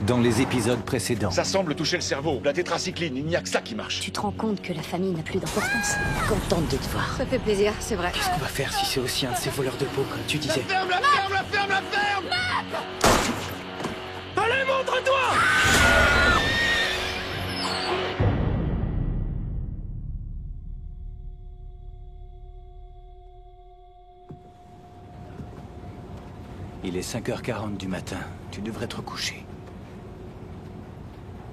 dans les épisodes précédents. Ça semble toucher le cerveau. La tétracycline, il n'y a que ça qui marche. Tu te rends compte que la famille n'a plus d'importance? Contente de te voir. Ça fait plaisir, c'est vrai. Qu'est-ce qu'on va faire si c'est aussi un de ces voleurs de peau, comme tu disais? Ferme, la ferme, la ferme, la ferme! Allez, montre-toi! Il est 5h40 du matin. Tu devrais te recoucher.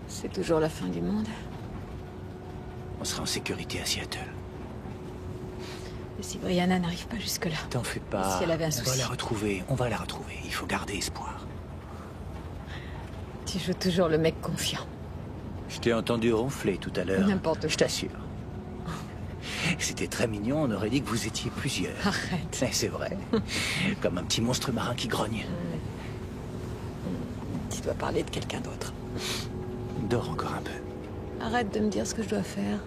C'est toujours la fin du monde. On sera en sécurité à Seattle. Et si Brianna n'arrive pas jusque-là? T'en fais pas. Si elle avait un On va souci. la retrouver. On va la retrouver. Il faut garder espoir. Tu joues toujours le mec confiant. Je t'ai entendu ronfler tout à l'heure. N'importe quoi. Je t'assure. C'était très mignon. On aurait dit que vous étiez plusieurs. Arrête. Mais c'est vrai. Comme un petit monstre marin qui grogne. Tu dois parler de quelqu'un d'autre. Dors encore un peu. Arrête de me dire ce que je dois faire.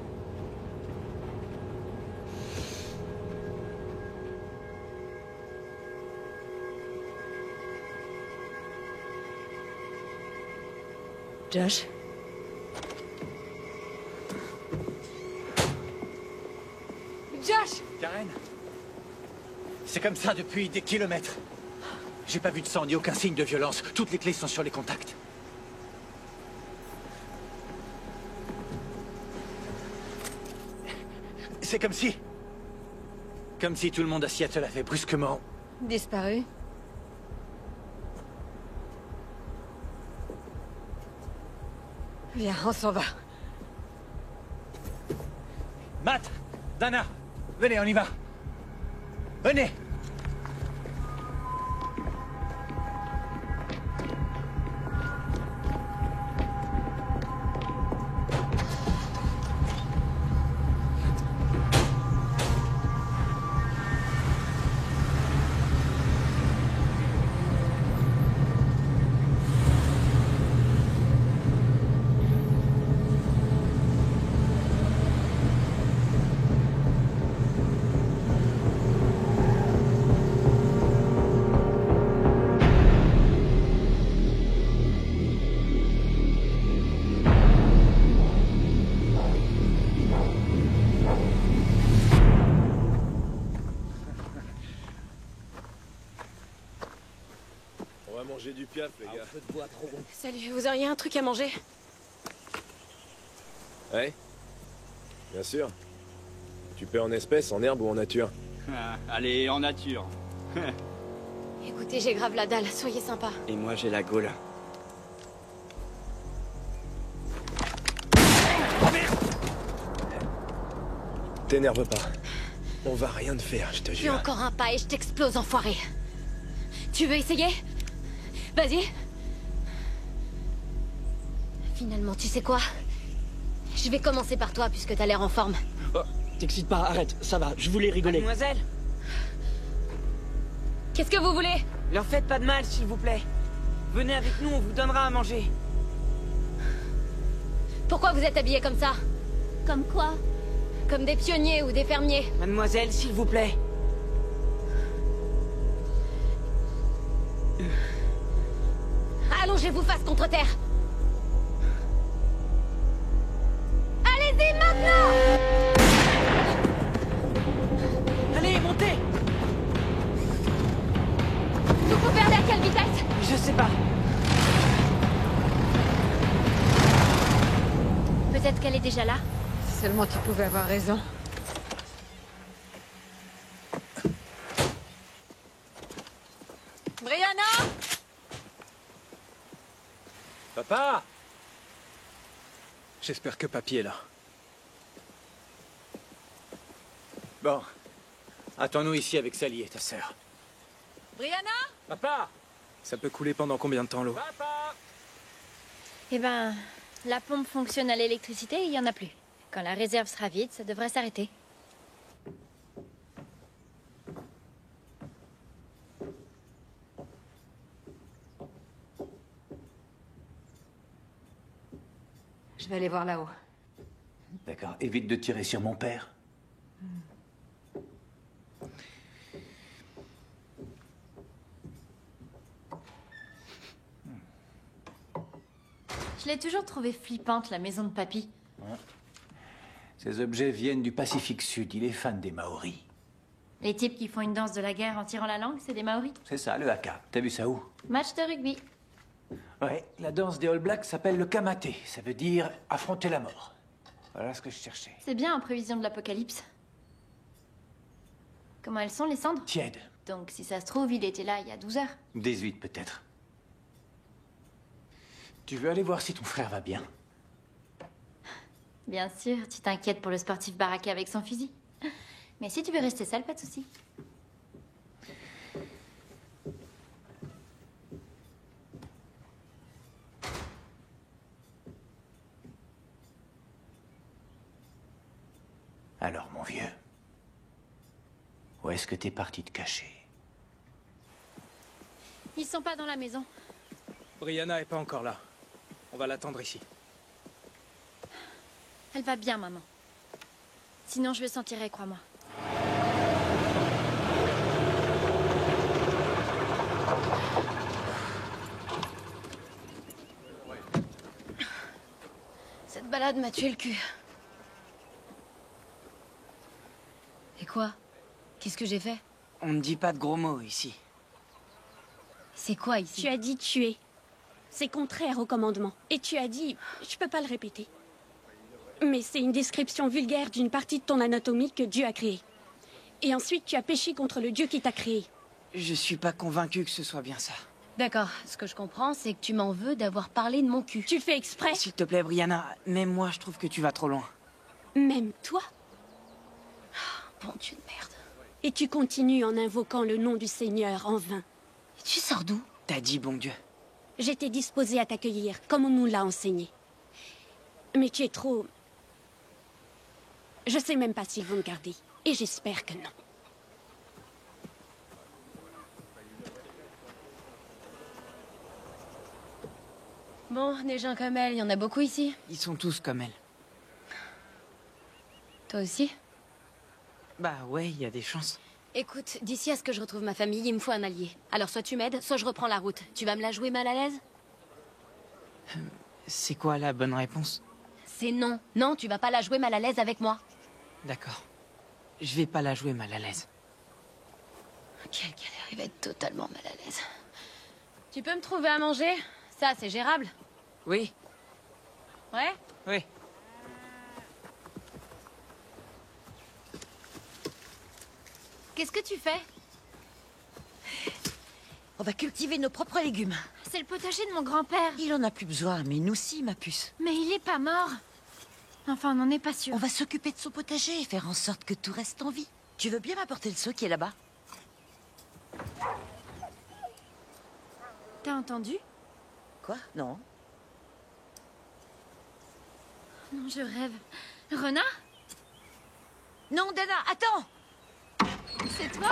Josh? Josh! Karen, c'est comme ça depuis des kilomètres. J'ai pas vu de sang ni aucun signe de violence. Toutes les clés sont sur les contacts. C'est comme si... Comme si tout le monde à Seattle avait brusquement... Disparu? Viens, on s'en va. Matt, Dana, venez, on y va. Venez. On va manger du piaf, les gars. Feu de bois trop bon. Salut, vous auriez un truc à manger? Ouais. Bien sûr. Tu paies en espèces, en herbe ou en nature? Allez, en nature. Écoutez, j'ai grave la dalle, soyez sympa. Et moi, j'ai la gaule. T'énerve pas. On va rien te faire, je te Fais jure. encore un pas et je t'explose, enfoiré. Tu veux essayer? Vas-y. Finalement, tu sais quoi? Je vais commencer par toi puisque t'as l'air en forme. Oh, t'excites pas, arrête, ça va, je voulais rigoler. Mademoiselle, Qu'est-ce que vous voulez? leur faites pas de mal, s'il vous plaît. Venez avec nous, on vous donnera à manger. Pourquoi vous êtes habillés comme ça? Comme quoi? Comme des pionniers ou des fermiers. Mademoiselle, s'il vous plaît. Allongez-vous face contre terre. Allez-y maintenant! Allez, montez! Vous pouvez aller à quelle vitesse? Je sais pas. Peut-être qu'elle est déjà là. Si seulement tu pouvais avoir raison. Brianna! Papa! J'espère que papy est là. Bon. Attends-nous ici avec Sally et ta sœur. Brianna? Papa! Ça peut couler pendant combien de temps, l'eau? Papa! Eh ben, la pompe fonctionne à l'électricité et il n'y en a plus. Quand la réserve sera vide, ça devrait s'arrêter. Je vais aller voir là-haut. D'accord. Évite de tirer sur mon père. Je l'ai toujours trouvée flippante, la maison de papy. Ces objets viennent du Pacifique Sud. Il est fan des Maoris. Les types qui font une danse de la guerre en tirant la langue, c'est des Maoris. C'est ça, le haka. T'as vu ça où? Match de rugby. Ouais, la danse des All Blacks s'appelle le kamaté. Ça veut dire affronter la mort. Voilà ce que je cherchais. C'est bien en prévision de l'apocalypse. Comment elles sont, les cendres? Tiède. Donc, si ça se trouve, il était là il y a 12 heures. 18 peut-être. Tu veux aller voir si ton frère va bien? Bien sûr, tu t'inquiètes pour le sportif baraqué avec son fusil. Mais si tu veux rester seul, pas de souci. Alors, mon vieux, où est-ce que t'es parti te cacher? Ils sont pas dans la maison. Brianna est pas encore là. On va l'attendre ici. Elle va bien, maman. Sinon, je le sentirai, crois-moi. Cette balade m'a tué le cul. Et quoi? Qu'est-ce que j'ai fait? On ne dit pas de gros mots ici. C'est quoi ici? Tu as dit tuer. C'est contraire au commandement. Et tu as dit... Je peux pas le répéter. Mais c'est une description vulgaire d'une partie de ton anatomie que Dieu a créée. Et ensuite, tu as péché contre le Dieu qui t'a créé. Je suis pas convaincu que ce soit bien ça. D'accord, ce que je comprends, c'est que tu m'en veux d'avoir parlé de mon cul. Tu fais exprès. S'il te plaît, Brianna, même moi, je trouve que tu vas trop loin. Même toi. Bon Dieu de merde. Et tu continues en invoquant le nom du Seigneur en vain. Et tu sors d'où? T'as dit bon Dieu. J'étais disposée à t'accueillir, comme on nous l'a enseigné. Mais tu es trop... Je sais même pas s'ils vont me garder. Et j'espère que non. Bon, des gens comme elle, il y en a beaucoup ici. Ils sont tous comme elle. Toi aussi? Bah ouais, il y a des chances. Écoute, d'ici à ce que je retrouve ma famille, il me faut un allié. Alors soit tu m'aides, soit je reprends la route. Tu vas me la jouer mal à l'aise? C'est quoi la bonne réponse? C'est non. Non, tu vas pas la jouer mal à l'aise avec moi. D'accord. Je vais pas la jouer mal à l'aise. Quelle galère, il va être totalement mal à l'aise. Tu peux me trouver à manger? Ça, c'est gérable. Oui, Ouais? oui. Qu'est-ce que tu fais? On va cultiver nos propres légumes. C'est le potager de mon grand-père. Il en a plus besoin, mais nous si, ma puce. Mais il est pas mort. Enfin, on n'en est pas sûr. On va s'occuper de son potager et faire en sorte que tout reste en vie. Tu veux bien m'apporter le seau qui est là-bas? T'as entendu? Quoi? Non. Non, je rêve. Renard? Non, Dana, attends! C'est toi?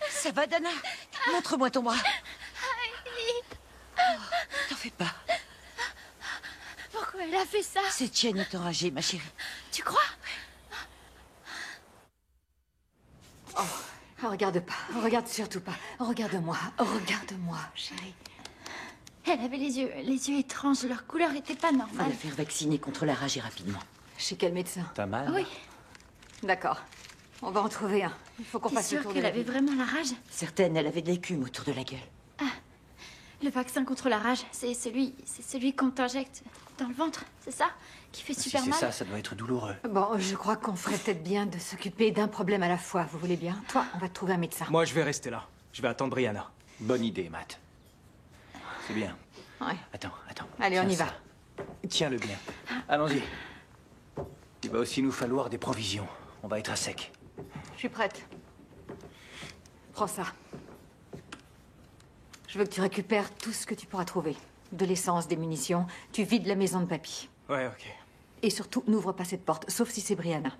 Ça va, Dana? Montre-moi ton bras. Oh, t'en fais pas. Pourquoi elle a fait ça? Cette chienne est enragée, ma chérie. Tu crois? Oh, regarde pas, regarde surtout pas. Regarde-moi, regarde-moi, chérie. Elle avait les yeux étranges. Leur couleur était pas On va normale. la faire vacciner contre la rage et rapidement. Chez quel médecin? T'as mal? Oui. D'accord. On va en trouver un. Il faut qu'on T'es fasse le sûre tour de qu'elle la avait ville. vraiment la rage? Certaines, elle avait de l'écume autour de la gueule. Le vaccin contre la rage, c'est celui qu'on t'injecte dans le ventre, c'est ça? Qui fait Si super c'est mal? ça, ça doit être douloureux. Bon, je crois qu'on ferait peut-être bien de s'occuper d'un problème à la fois. Vous voulez bien? Toi, on va te trouver un médecin. Moi, je vais rester là. Je vais attendre Brianna. Bonne idée, Matt. C'est bien. Ouais. Attends. Allez, on Tiens y va. ça. Tiens-le bien. Allons-y. Il va aussi nous falloir des provisions. On va être à sec. Je suis prête. Prends ça. Je veux que tu récupères tout ce que tu pourras trouver. De l'essence, des munitions. Tu vides la maison de papy. Ouais, ok. Et surtout, n'ouvre pas cette porte, sauf si c'est Brianna.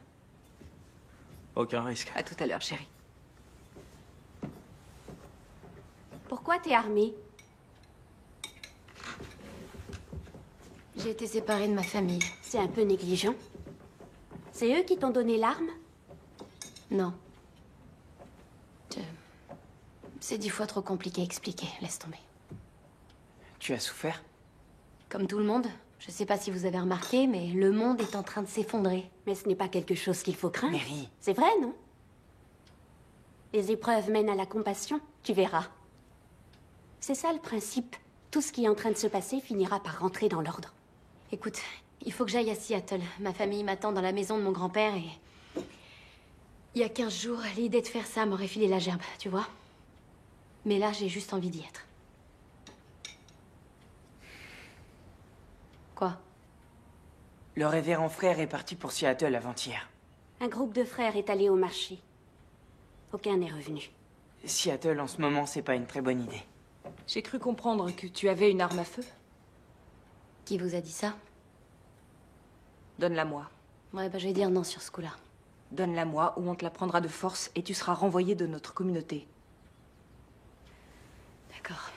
Aucun risque. À tout à l'heure, chérie. Pourquoi t'es armée? J'ai été séparée de ma famille. C'est un peu négligent. C'est eux qui t'ont donné l'arme? Non. C'est 10 fois trop compliqué à expliquer. Laisse tomber. Tu as souffert? Comme tout le monde. Je sais pas si vous avez remarqué, mais le monde est en train de s'effondrer. Mais ce n'est pas quelque chose qu'il faut craindre. Mary. C'est vrai, non? Les épreuves mènent à la compassion, tu verras. C'est ça le principe. Tout ce qui est en train de se passer finira par rentrer dans l'ordre. Écoute, il faut que j'aille à Seattle. Ma famille m'attend dans la maison de mon grand-père et... Il y a 15 jours, l'idée de faire ça m'aurait filé la gerbe, tu vois? Mais là, j'ai juste envie d'y être. Quoi? Le révérend frère est parti pour Seattle avant-hier. Un groupe de frères est allé au marché. Aucun n'est revenu. Seattle, en ce moment, c'est pas une très bonne idée. J'ai cru comprendre que tu avais une arme à feu. Qui vous a dit ça? Donne-la-moi. Ouais, bah je vais dire non sur ce coup-là. Donne-la-moi ou on te la prendra de force et tu seras renvoyé de notre communauté. D'accord.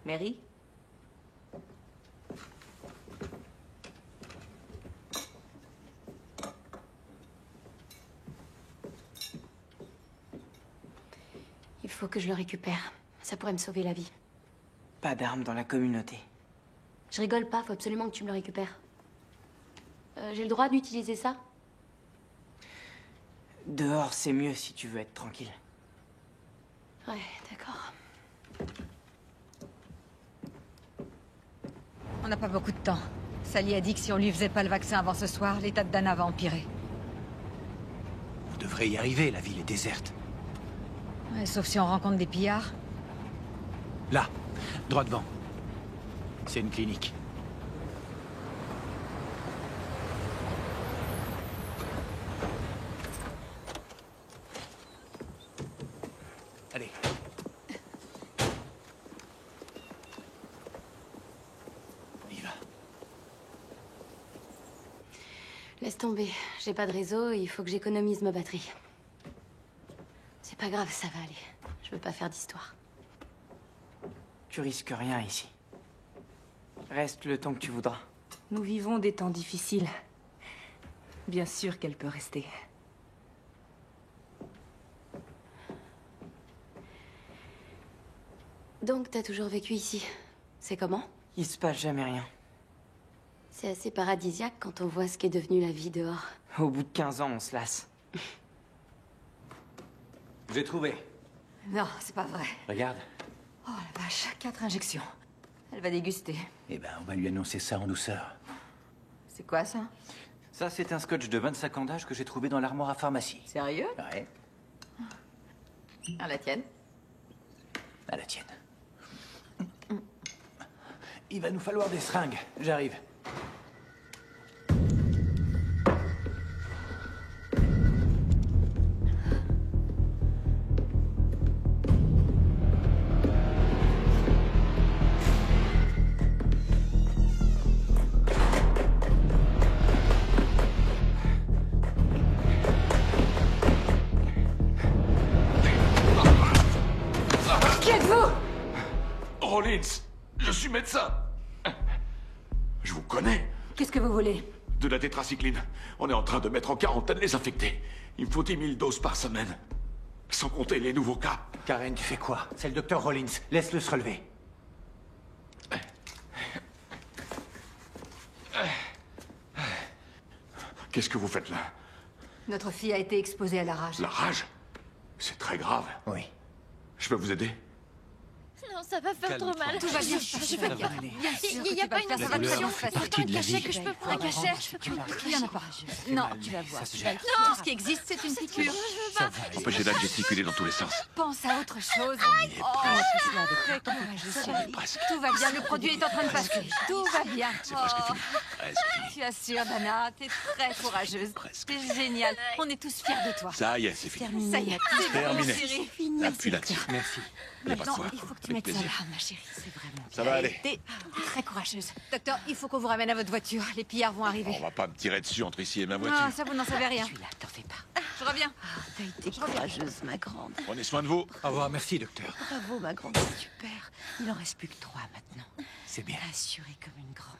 Mary? Il faut que je le récupère. Ça pourrait me sauver la vie. Pas d'armes dans la communauté. Je rigole pas, faut absolument que tu me le récupères. J'ai le droit d'utiliser ça? Dehors, c'est mieux si tu veux être tranquille. Ouais, d'accord. On n'a pas beaucoup de temps. Sally a dit que si on lui faisait pas le vaccin avant ce soir, l'état de Dana va empirer. Vous devrez y arriver, la ville est déserte. Ouais, sauf si on rencontre des pillards. Là, droit devant. C'est une clinique. Allez. On y va. Laisse tomber. J'ai pas de réseau, il faut que j'économise ma batterie. C'est pas grave, ça va aller. Je veux pas faire d'histoire. Tu risques rien ici. Reste le temps que tu voudras. Nous vivons des temps difficiles. Bien sûr qu'elle peut rester. Donc, t'as toujours vécu ici. C'est comment? Il se passe jamais rien. C'est assez paradisiaque quand on voit ce qu'est devenu la vie dehors. Au bout de 15 ans, on se lasse. J'ai trouvé. Non, c'est pas vrai. Regarde. Oh la vache, 4 injections. Elle va déguster. Eh ben, on va lui annoncer ça en douceur. C'est quoi ça? Ça, c'est un scotch de 25 ans d'âge que j'ai trouvé dans l'armoire à pharmacie. Sérieux? Ouais, À la tienne? à la tienne. Il va nous falloir des seringues. J'arrive. Qui êtes-vous? Rollins, je suis médecin. Je vous connais. Qu'est-ce que vous voulez? De la tétracycline. On est en train de mettre en quarantaine les infectés. Il me faut 10 000 doses par semaine. Sans compter les nouveaux cas. Karen, tu fais quoi? C'est le docteur Rollins. Laisse-le se relever. Qu'est-ce que vous faites là? Notre fille a été exposée à la rage. La rage? C'est très grave. Oui. Je peux vous aider? Non, ça va faire trop mal. Tout va bien. Je vais bien. Bien sûr Il n'y a pas une infection. partie de la vie. Que je peux prendre un cachet. Il y en a pas. Non, tu vas voir. Ça se gère. Tout ce qui existe, c'est une piqûre. Empêchez-la de gesticuler dans tous les sens. Pense à autre chose. Oh, très courageux, chérie. Tout va bien, le produit est en train de passer. Tout va bien. C'est presque fini. Presque fini. Tu assures, Dana, t'es très courageuse. T'es géniale. On est tous fiers de toi. Ça y est, c'est fini. Ça y est, c'est bon, Terminé. chérie. Appuie là-dessus. Merci. Y a pas de Maintenant, quoi. il faut que tu Avec mettes ça plaisir. là, ma chérie. C'est vraiment Ça va aller. T'es très courageuse. Docteur, il faut qu'on vous ramène à votre voiture. Les pillards vont arriver. On va pas me tirer dessus entre ici et ma voiture. Ah, ça, vous n'en savez rien. Je suis là, t'en fais pas. Je reviens. Ah, t'as été courageuse, ma grande. Prenez soin de vous. Au revoir, merci, docteur. Bravo, ma grande, super. Il en reste plus que 3 maintenant. C'est bien. Assurée comme une grande.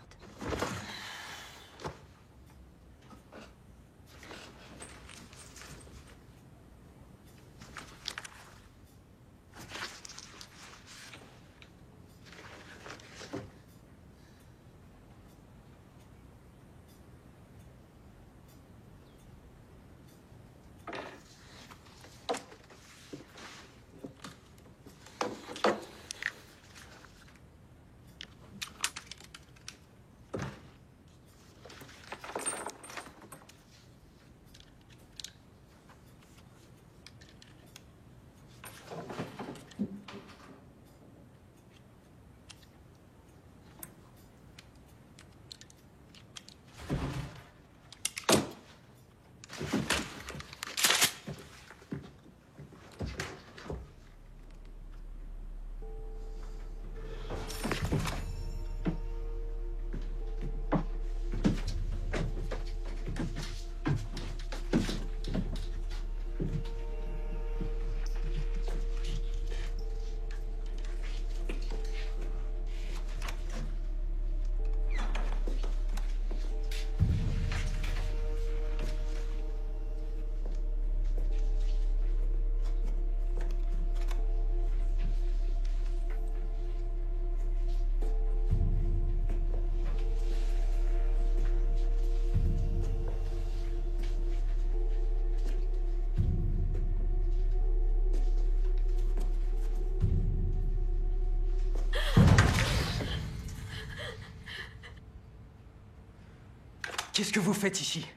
Qu'est-ce que vous faites ici?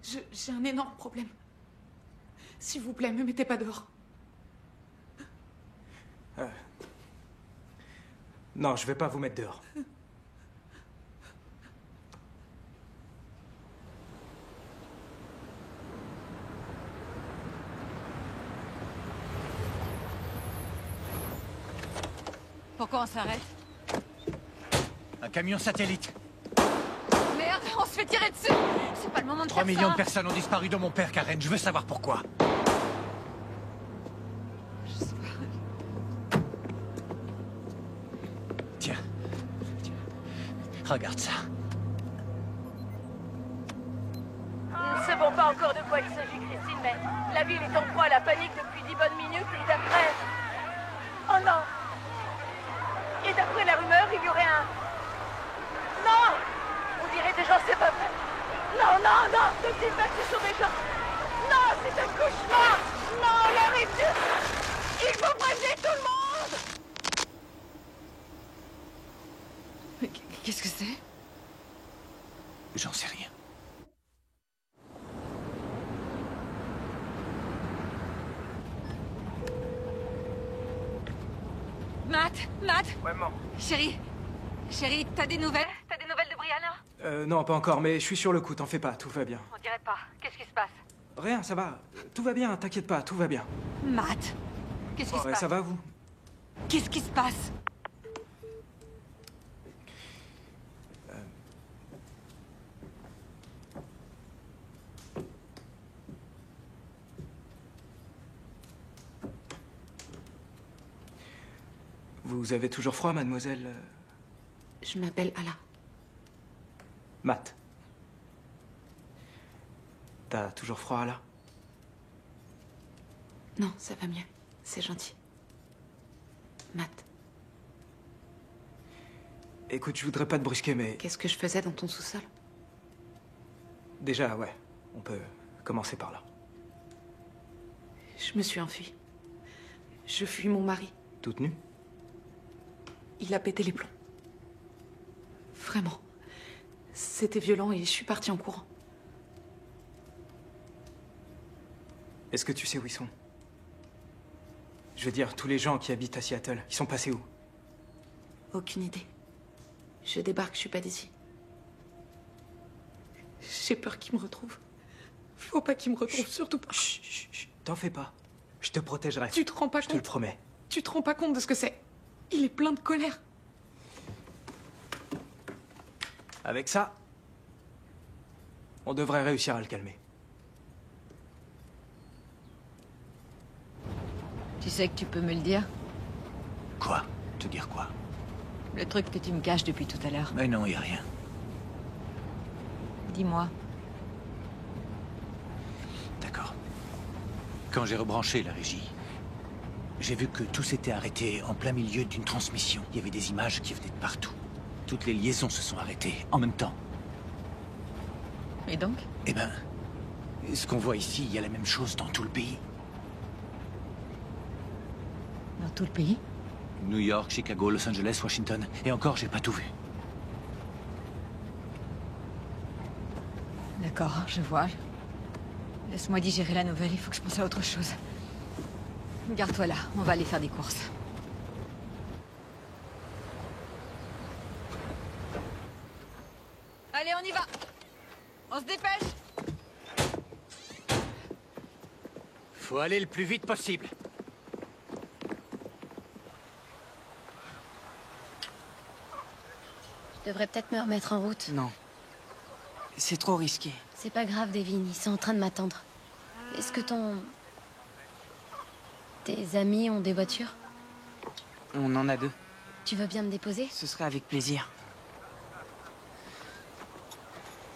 J'ai un énorme problème. S'il vous plaît, me mettez pas dehors. Non, je vais pas vous mettre dehors. Pourquoi on s'arrête? Un camion satellite. Merde, on se fait tirer dessus. C'est pas le moment de 3 faire millions ça. de personnes ont disparu de mon père, Karen. Je veux savoir pourquoi. Je sais pas. Tiens. Regarde ça. Nous ne savons pas encore de quoi il s'agit, Christine, mais la ville est en proie à la panique depuis 10 bonnes minutes et d'après... Oh non! Et d'après la rumeur, il y aurait un... Non! On dirait des gens, c'est pas vrai. Non, non, non! Ne dites pas que ce sont des gens. Non, c'est un cauchemar! Non, l'heure est dure! Il faut prévenir tout le monde! Mais qu'est-ce que c'est? J'en sais rien. Matt. Ouais, maman. Chérie, t'as des nouvelles? T'as des nouvelles de Brianna? Non, pas encore, mais je suis sur le coup, t'en fais pas, tout va bien. On dirait pas. Qu'est-ce qui se passe? Rien, ça va. Tout va bien, t'inquiète pas, tout va bien. Matt, qu'est-ce qui se passe? Ça va, vous? Qu'est-ce qui se passe? Vous avez toujours froid, mademoiselle? Je m'appelle Ala. Matt. T'as toujours froid, Ala? Non, ça va mieux. C'est gentil. Matt. Écoute, je voudrais pas te brusquer, mais... Qu'est-ce que je faisais dans ton sous-sol? Déjà, ouais. On peut commencer par là. Je me suis enfuie. Je fuis mon mari. Toute nue? Il a pété les plombs. Vraiment. C'était violent et je suis partie en courant. Est-ce que tu sais où ils sont? Je veux dire, tous les gens qui habitent à Seattle, ils sont passés où? Aucune idée. Je débarque, je suis pas d'ici. J'ai peur qu'il me retrouve. Faut pas qu'il me retrouve, surtout pas. Chut, t'en fais pas. Je te protégerai. Tu te rends pas compte? Je te le promets. Tu te rends pas compte de ce que c'est? Il est plein de colère. Avec ça, on devrait réussir à le calmer. Tu sais que tu peux me le dire? Quoi? Te dire quoi? Le truc que tu me caches depuis tout à l'heure. Mais non, y a rien. Dis-moi. D'accord. Quand j'ai rebranché la régie, j'ai vu que tout s'était arrêté en plein milieu d'une transmission. Il y avait des images qui venaient de partout. Toutes les liaisons se sont arrêtées en même temps. Et donc? Eh ben, ce qu'on voit ici, il y a la même chose dans tout le pays. Dans tout le pays? New York, Chicago, Los Angeles, Washington. Et encore, j'ai pas tout vu. D'accord, je vois. Laisse-moi digérer la nouvelle, il faut que je pense à autre chose. Garde-toi là, on va aller faire des courses. Allez, on y va! On se dépêche! Faut aller le plus vite possible. Je devrais peut-être me remettre en route. Non. C'est trop risqué. C'est pas grave, Devin, ils sont en train de m'attendre. Est-ce que tes amis ont des voitures? On en a 2. Tu veux bien me déposer? Ce serait avec plaisir.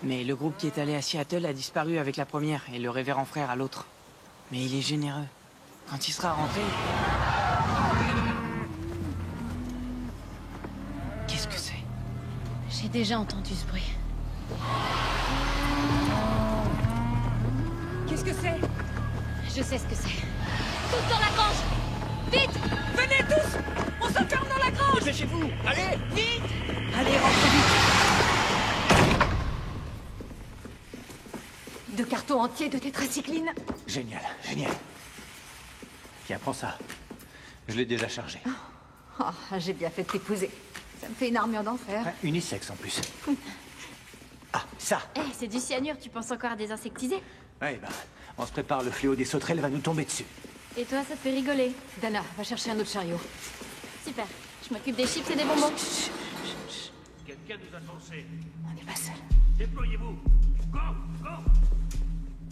Mais le groupe qui est allé à Seattle a disparu avec la première et le révérend frère à l'autre. Mais il est généreux. Quand il sera rentré... Qu'est-ce que c'est? J'ai déjà entendu ce bruit. Qu'est-ce que c'est? Je sais ce que c'est. Tous dans la grange! Vite! Venez tous! On s'enferme dans la grange! Dépêchez-vous! Allez! Vite! Allez, rentre vite! 2 cartons entiers de tétracycline. Génial, génial. Tiens, prends ça. Je l'ai déjà chargé. Oh, j'ai bien fait de t'épouser. Ça me fait une armure d'enfer. Ouais, unisexe en plus. Ah, ça! Eh, c'est du cyanure, tu penses encore à désinsectiser? Ouais, ben, on se prépare, le fléau des sauterelles va nous tomber dessus. Et toi, ça te fait rigoler? Dana, va chercher un autre chariot. Super. Je m'occupe des chips et des bonbons. Quelqu'un nous a forcés. On n'est pas seul. Déployez-vous. Go, go.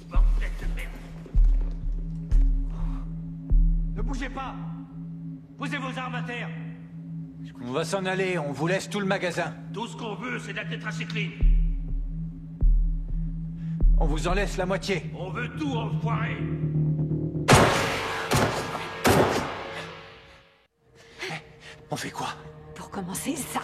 Bordel de merde. Ne bougez pas. Posez vos armes à terre. On va s'en aller, on vous laisse tout le magasin. Tout ce qu'on veut, c'est de la tétracycline. On vous en laisse la moitié. On veut tout, enfoiré. On fait quoi? Pour commencer, ça.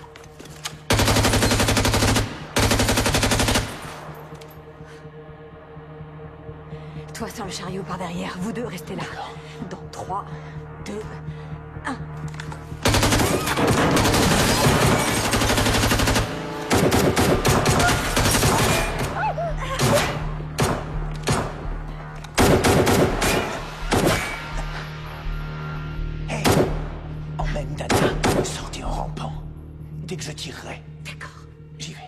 Toi sur le chariot par derrière, vous deux restez là. Dans 3, 2, 1. Hey, emmène Dana. Sortez en rampant. Dès que je tirerai. D'accord. J'y vais.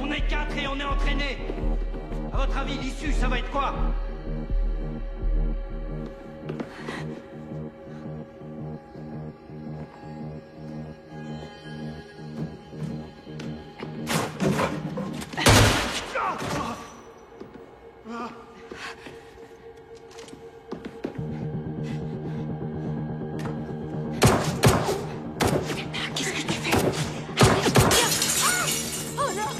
On est 4 et on est entraînés. À votre avis, l'issue, ça va être quoi? Qu'est-ce que tu fais? Arrête, viens. Ah! Oh non!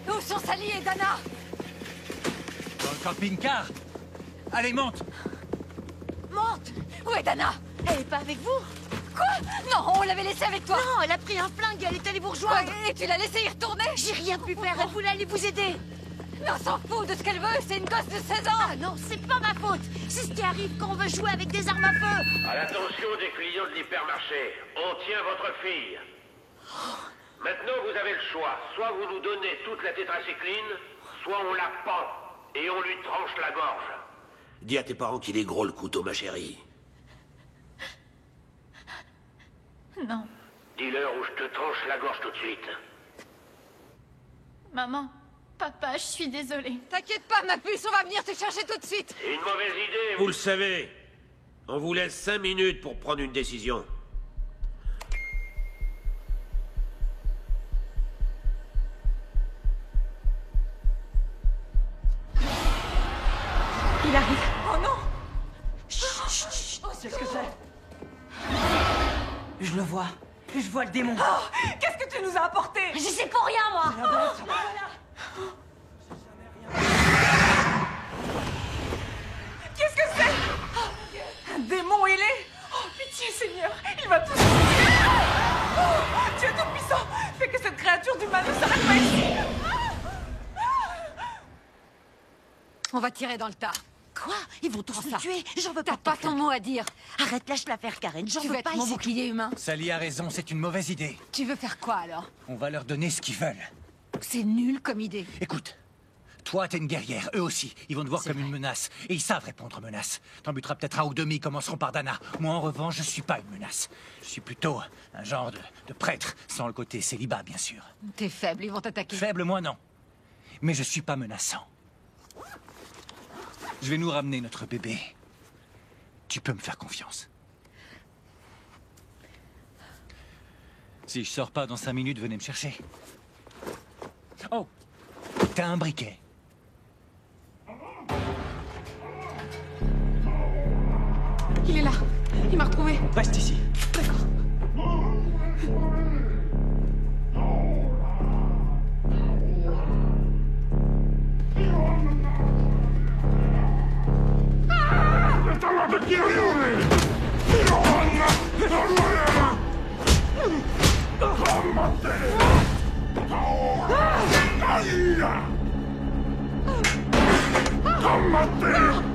Où sont Sally et Dana? Dans le camping-car. Allez, monte. Monte! Où est Dana? Elle est pas avec vous? Quoi? Non, on l'avait laissée avec toi! Non, elle a pris un flingue et elle est allée vous rejoindre. Et tu l'as laissée y retourner? J'ai rien pu faire, elle voulait aller vous aider. Mais on s'en fout de ce qu'elle veut, c'est une gosse de 16 ans. Ah non, c'est pas ma faute. C'est ce qui arrive quand on veut jouer avec des armes à feu. À l'attention des clients de l'hypermarché, on tient votre fille. Maintenant, vous avez le choix. Soit vous nous donnez toute la tétracycline, soit on la pend et on lui tranche la gorge. Dis à tes parents qu'il est gros le couteau, ma chérie. Non. Dis-leur où je te tranche la gorge tout de suite. Maman, papa, je suis désolée. T'inquiète pas, ma puce, on va venir te chercher tout de suite. C'est une mauvaise idée. Vous le savez. On vous laisse 5 minutes pour prendre une décision. Il arrive. Oh non. Qu'est-ce que c'est? Je le vois. Je vois le démon. Oh, qu'est-ce que tu nous as apporté? Je sais pour rien, moi. Qu'est-ce que c'est? Un démon ailé? Oh, pitié, Seigneur, il va tous nous tuer. Oh, Dieu Tout-Puissant, fais que cette créature du mal ne s'arrête pas ici. On va tirer dans le tas. Quoi? Ils vont tous nous tuer. J'en veux pas. T'as pas ton mot à dire. Arrête, lâche l'affaire, Karen. J'en Tu veux veux pas être mon ici. bouclier humain? Sally a raison, c'est une mauvaise idée. Tu veux faire quoi alors? On va leur donner ce qu'ils veulent. C'est nul comme idée. Écoute, toi t'es une guerrière, eux aussi. Ils vont te voir comme une menace. Et ils savent répondre aux menaces. T'en buteras peut-être un ou deux, mais ils commenceront par Dana. Moi en revanche, je suis pas une menace. Je suis plutôt un genre de prêtre, sans le côté célibat bien sûr. T'es faible, ils vont t'attaquer. Faible, moi non. Mais je suis pas menaçant. Je vais nous ramener notre bébé. Tu peux me faire confiance. Si je sors pas dans 5 minutes, venez me chercher. Oh, t'as un briquet. Il est là. Il m'a retrouvé. Reste ici. D'accord.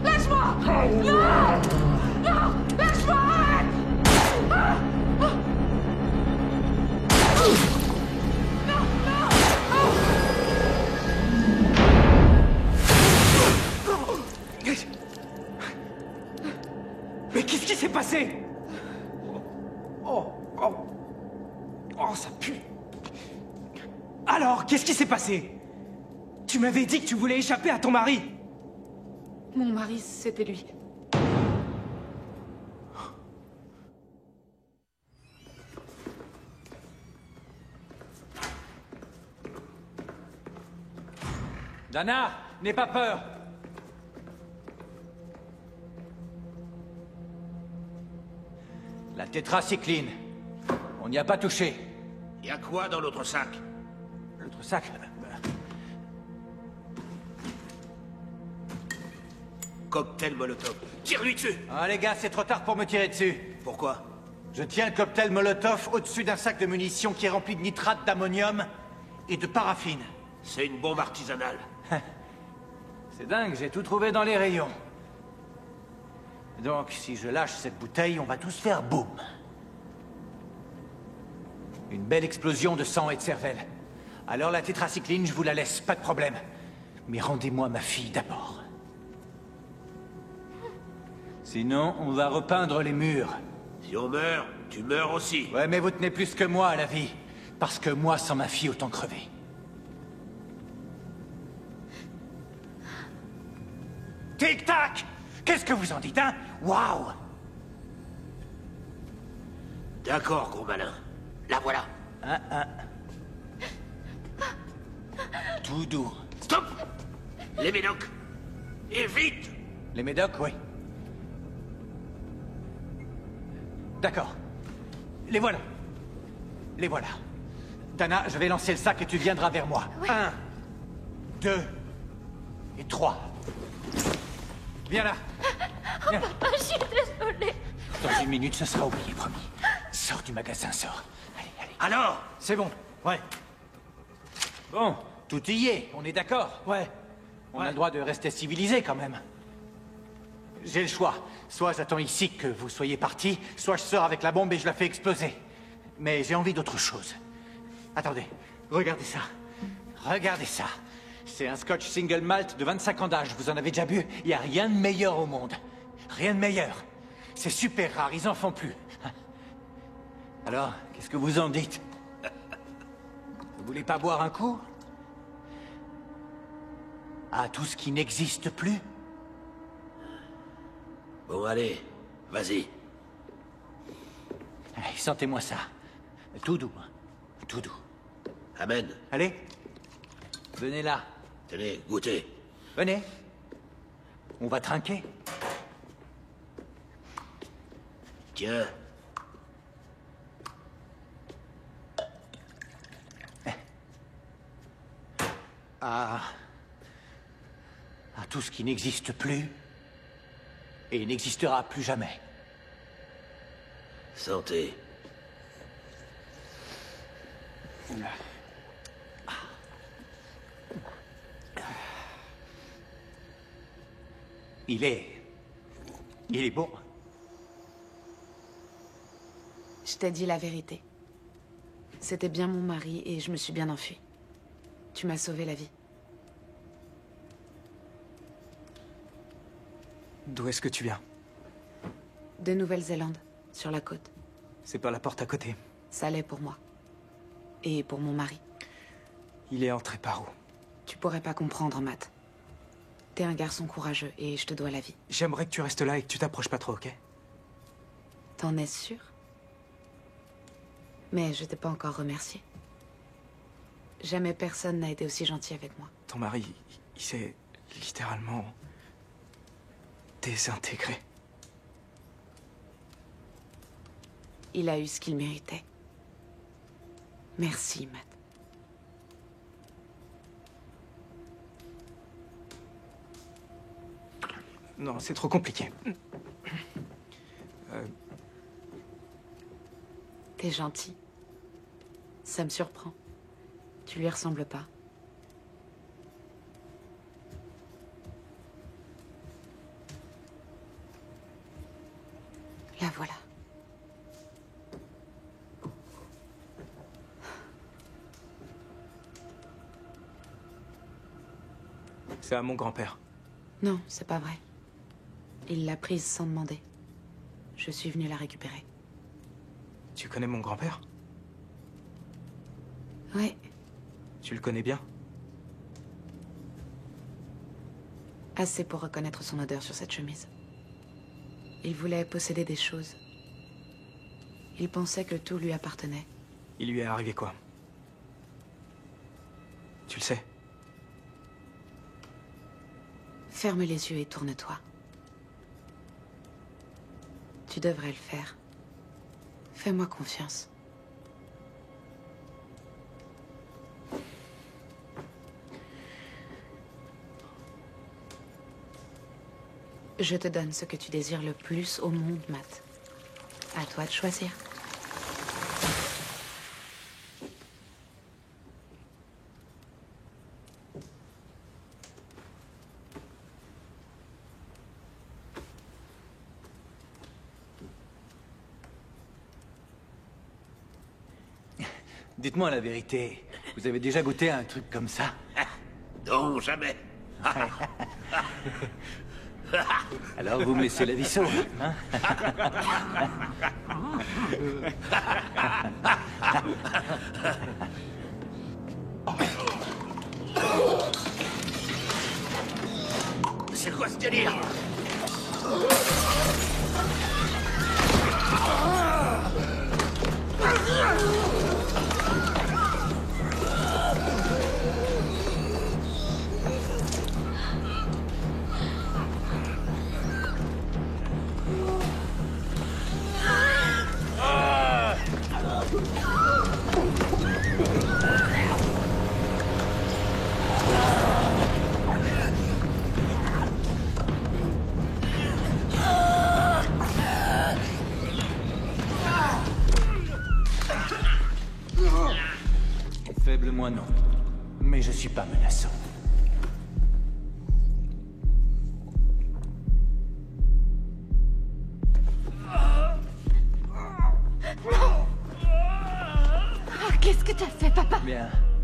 Lâche-moi! Non! Non! Lâche-moi! Arrête! Mais qu'est-ce qui s'est passé? Oh, ça pue. Alors, qu'est-ce qui s'est passé? Tu m'avais dit que tu voulais échapper à ton mari. Mon mari, c'était lui. Dana, n'aie pas peur. La tétracycline. On n'y a pas touché. Y a quoi dans l'autre sac? L'autre sac? Cocktail Molotov. Tire-lui dessus! Ah les gars, c'est trop tard pour me tirer dessus. Pourquoi? Je tiens le cocktail Molotov au-dessus d'un sac de munitions qui est rempli de nitrate d'ammonium et de paraffine. C'est une bombe artisanale. C'est dingue, j'ai tout trouvé dans les rayons. Donc, si je lâche cette bouteille, on va tous faire boum. Une belle explosion de sang et de cervelle. Alors la tétracycline, je vous la laisse, pas de problème. Mais rendez-moi ma fille d'abord. Sinon, on va repeindre les murs. Si on meurt, tu meurs aussi. Ouais, mais vous tenez plus que moi à la vie. Parce que moi, sans ma fille, autant crever. Tic-tac! Qu'est-ce que vous en dites, hein? Waouh! D'accord, gros malin. La voilà. Tout doux. Stop! Les médocs. Et vite! Les médocs, oui. D'accord. Les voilà. Les voilà. Dana, je vais lancer le sac et tu viendras vers moi. Oui. 1, 2 et 3. Viens là. Viens. Papa, je suis désolée. Dans 1 minute, ce sera oublié, promis. Sors du magasin, sors. Allez, allez. Alors? C'est bon. Ouais. Bon, tout y est, on est d'accord? Ouais. On a le droit de rester civilisé quand même. J'ai le choix. Soit j'attends ici que vous soyez partis, soit je sors avec la bombe et je la fais exploser. Mais j'ai envie d'autre chose. Attendez, regardez ça. Regardez ça. C'est un scotch single malt de 25 ans d'âge. Vous en avez déjà bu? Il n'y a rien de meilleur au monde. Rien de meilleur. C'est super rare, ils en font plus. Alors, qu'est-ce que vous en dites? Vous voulez pas boire un coup? À tout ce qui n'existe plus? Bon, allez, vas-y. Allez, sentez-moi ça. Tout doux, hein. Tout doux. Amen. Allez. Venez là. Tenez, goûtez. Venez. On va trinquer. Tiens. À tout ce qui n'existe plus et n'existera plus jamais. Santé. Il est bon. Je t'ai dit la vérité. C'était bien mon mari et je me suis bien enfuie. Tu m'as sauvé la vie. D'où est-ce que tu viens? De Nouvelle-Zélande, sur la côte. C'est par la porte à côté. Ça l'est pour moi. Et pour mon mari. Il est entré par où? Tu pourrais pas comprendre, Matt. T'es un garçon courageux et je te dois la vie. J'aimerais que tu restes là et que tu t'approches pas trop, ok? T'en es sûr? Mais je t'ai pas encore remercié. Jamais personne n'a été aussi gentil avec moi. Ton mari, il s'est littéralement désintégré. Il a eu ce qu'il méritait. Merci, Matt. Non, c'est trop compliqué. T'es gentil. Ça me surprend. Tu lui ressembles pas. La voilà. C'est à mon grand-père. Non, c'est pas vrai. Il l'a prise sans demander. Je suis venue la récupérer. Tu connais mon grand-père? Ouais. Tu le connais bien? Assez pour reconnaître son odeur sur cette chemise. Il voulait posséder des choses. Il pensait que tout lui appartenait. Il lui est arrivé quoi? Tu le sais? Ferme les yeux et tourne-toi. Tu devrais le faire. Fais-moi confiance. Je te donne ce que tu désires le plus au monde, Matt. À toi de choisir. Dites-moi la vérité. Vous avez déjà goûté un truc comme ça? Non, jamais. Alors vous me laissez la vie sauve, hein? C'est quoi ce délire? Faible, moi non. Mais je suis pas menaçant.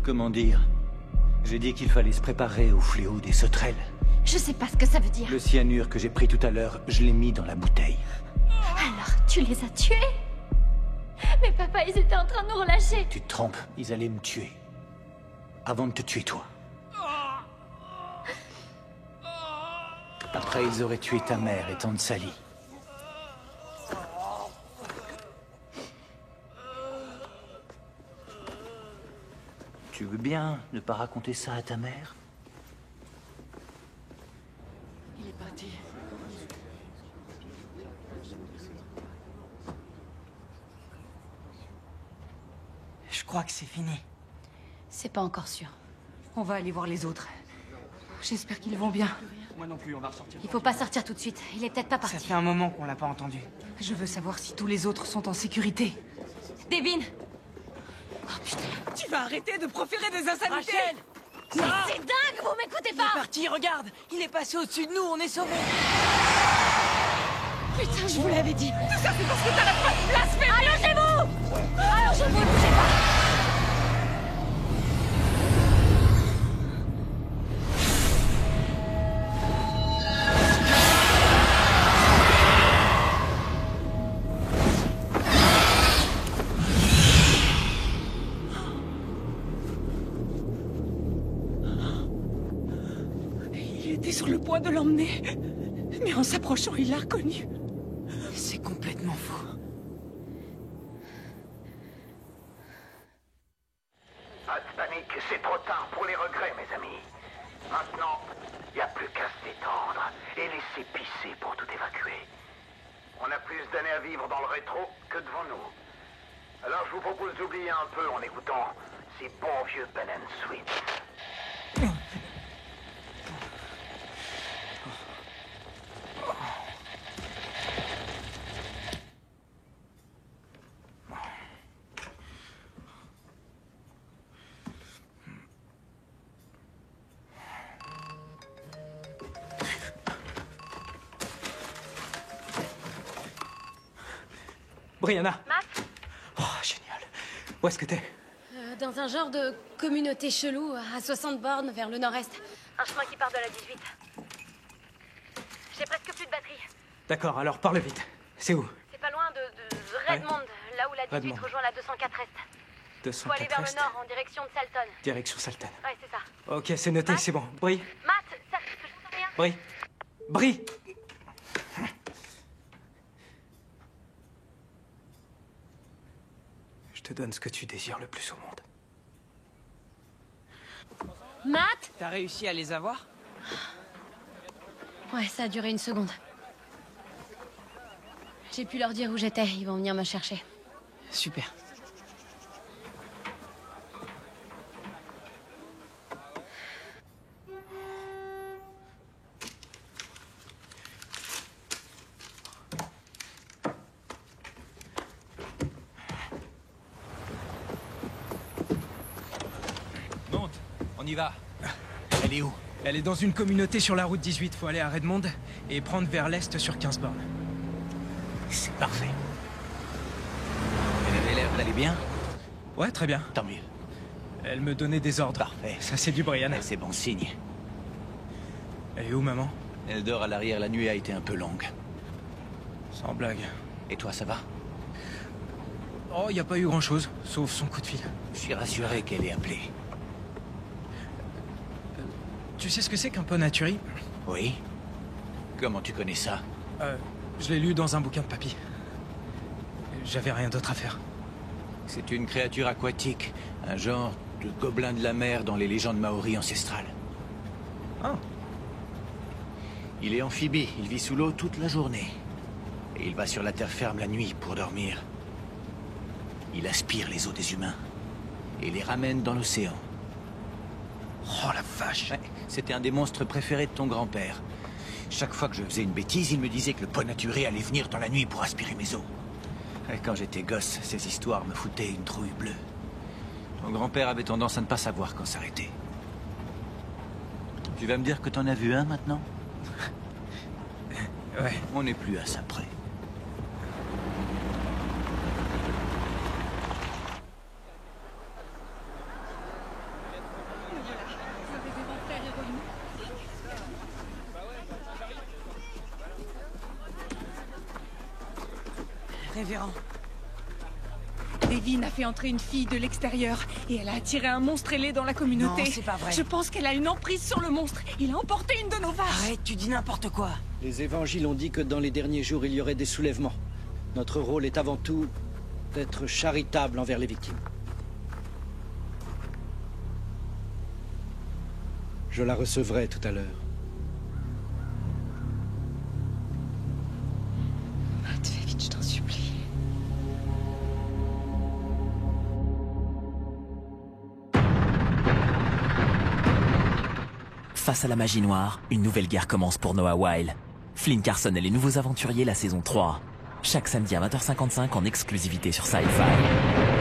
Comment dire? J'ai dit qu'il fallait se préparer au fléau des sauterelles. Je sais pas ce que ça veut dire. Le cyanure que j'ai pris tout à l'heure, je l'ai mis dans la bouteille. Alors, tu les as tués? Mais papa, ils étaient en train de nous relâcher. Tu te trompes, ils allaient me tuer. Avant de te tuer, toi. Après, ils auraient tué ta mère et tante Sally. Tu veux bien ne pas raconter ça à ta mère? Il est parti. Je crois que c'est fini. C'est pas encore sûr. On va aller voir les autres. J'espère qu'ils vont bien. Moi non plus, on va ressortir. Il faut pas sortir tout de suite. Il est peut-être pas parti. Ça fait un moment qu'on l'a pas entendu. Je veux savoir si tous les autres sont en sécurité. Devin! Tu vas arrêter de proférer des insanités! Rachel! Mais c'est dingue, vous m'écoutez pas! Il est parti, regarde! Il est passé au-dessus de nous, on est sauvés! Putain, je vous l'avais dit! Tout ça, c'est parce que t'as la place blasphémée! Allongez-vous! Allongez-vous, ne bougez pas! Il était sur le point de l'emmener. Mais en s'approchant, il l'a reconnu. C'est complètement fou. Pas de panique, c'est trop tard pour les regrets, mes amis. Maintenant, il n'y a plus qu'à se détendre et laisser pisser pour tout évacuer. On a plus d'années à vivre dans le rétro que devant nous. Alors je vous propose d'oublier un peu en écoutant ces bons vieux Ben and Sweet. Brianna! Matt? Oh, génial. Où est-ce que t'es? Dans un genre de communauté chelou, à 60 bornes vers le nord-est. Un chemin qui part de la 18. J'ai presque plus de batterie. D'accord, alors parle vite. C'est où? C'est pas loin de Redmond, là où la 18 Redmond. rejoint la 204 Est. 204 Faut aller vers Est. le nord, en direction de Salton. Direction Salton. Ouais, c'est ça. Ok, c'est noté, c'est bon. Brie? Matt, ça... je t'entends rien. Brie? Brie! Je te donne ce que tu désires le plus au monde. Matt? T'as réussi à les avoir? Ouais, ça a duré une seconde. J'ai pu leur dire où j'étais, ils vont venir me chercher. Super. Monte, on y va. Elle est où? Elle est dans une communauté sur la route 18. Faut aller à Redmond et prendre vers l'est sur 15 bornes. C'est parfait. Elle avait l'air d'aller bien? Ouais, très bien. Tant mieux. Elle me donnait des ordres. Parfait. Ça, c'est du Brianna. C'est bon signe. Elle est où, maman? Elle dort à l'arrière, la nuit a été un peu longue. Sans blague. Et toi, ça va? Oh, y a pas eu grand-chose, sauf son coup de fil. Je suis rassuré qu'elle ait appelé. Tu sais ce que c'est qu'un ponaturi? Oui. Comment tu connais ça? Je l'ai lu dans un bouquin de papy. J'avais rien d'autre à faire. C'est une créature aquatique, un genre de gobelin de la mer dans les légendes maoris ancestrales. Ah. Il est amphibie, il vit sous l'eau toute la journée. Et il va sur la terre ferme la nuit pour dormir. Il aspire les eaux des humains et les ramène dans l'océan. Oh la vache! Ouais, c'était un des monstres préférés de ton grand-père. Chaque fois que je faisais une bêtise, il me disait que le ponaturé allait venir dans la nuit pour aspirer mes eaux. Et quand j'étais gosse, ces histoires me foutaient une trouille bleue. Ton grand-père avait tendance à ne pas savoir quand s'arrêter. Tu vas me dire que t'en as vu un maintenant? Ouais. On n'est plus à ça près. Révérend. Devin a fait entrer une fille de l'extérieur et elle a attiré un monstre ailé dans la communauté. Non, c'est pas vrai. Je pense qu'elle a une emprise sur le monstre. Il a emporté une de nos vaches. Arrête, tu dis n'importe quoi. Les évangiles ont dit que dans les derniers jours, il y aurait des soulèvements. Notre rôle est avant tout d'être charitable envers les victimes. Je la recevrai tout à l'heure. Matt, fais vite, je t'en supplie. Face à la magie noire, une nouvelle guerre commence pour Noah Weil. Flynn Carson et les nouveaux aventuriers, la saison 3. Chaque samedi à 20h55 en exclusivité sur Sci-Fi.